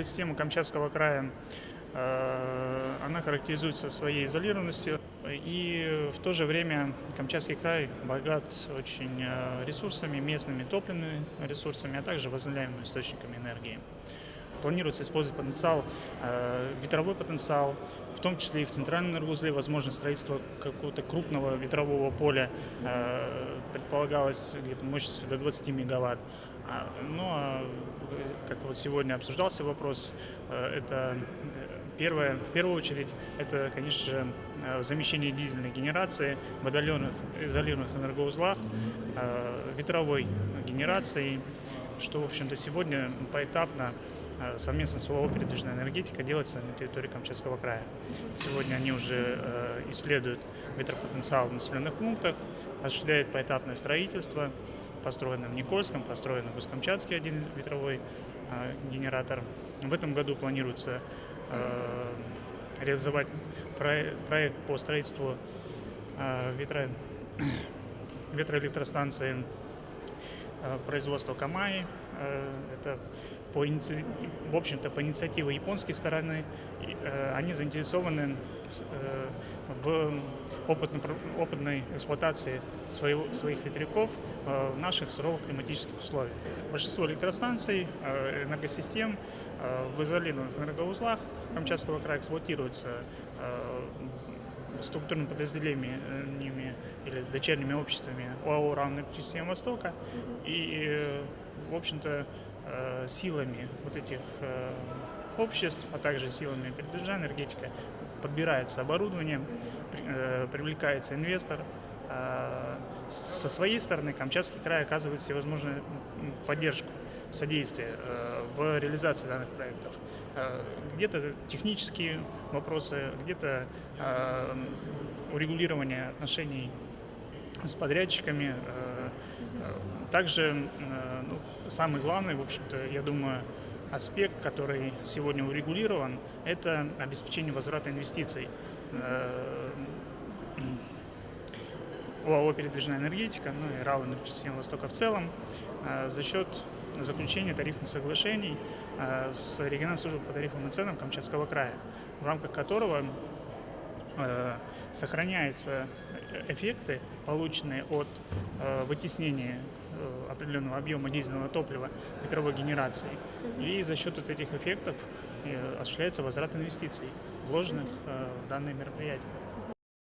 Энергосистема Камчатского края, она характеризуется своей изолированностью, и в то же время Камчатский край богат очень ресурсами, местными топливными ресурсами, а также возобновляемыми источниками энергии. Планируется использовать потенциал, ветровой потенциал, в том числе и в центральном энергоузле. Возможно, строительство какого-то крупного ветрового поля, предполагалось где-то мощностью до 20 мегаватт. Как вот сегодня обсуждался вопрос, это в первую очередь, это, конечно же, замещение дизельной генерации в отдаленных, изолированных энергоузлах, ветровой генерацией, что, в общем-то, сегодня поэтапно совместно с ОАО «Передвижная энергетика» делается на территории Камчатского края. Сегодня они уже исследуют ветропотенциал в населенных пунктах, осуществляют поэтапное строительство, построено в Никольском, построено в Усть-Камчатске один ветровой генератор. В этом году планируется реализовать проект по строительству ветроэлектростанции производства Камаи. Это в общем-то, по инициативе японской стороны. Они заинтересованы в опытной эксплуатации своих ветряков в наших суровых климатических условиях. Большинство электростанций, энергосистем в изолированных энергоузлах Камчатского края эксплуатируются структурными подразделениями или дочерними обществами ОАО «Равэнергосистема Востока». И, в общем-то, силами вот этих обществ, а также силами «Передвижная энергетика» подбирается оборудование, привлекается инвестор. Со своей стороны Камчатский край оказывает всевозможную поддержку, содействие в реализации данных проектов. Где-то технические вопросы, где-то урегулирование отношений с подрядчиками. Также самый главный, в общем-то, я думаю, аспект, который сегодня урегулирован, это обеспечение возврата инвестиций. ОАО «Передвижная энергетика», и РАО «Энергосистема Востока» в целом, за счет заключения тарифных соглашений с региональной службой по тарифам и ценам Камчатского края, в рамках которого сохраняются эффекты, полученные от вытеснения определенного объема дизельного топлива ветровой генерации. И за счет вот этих эффектов осуществляется возврат инвестиций, вложенных в данные мероприятия.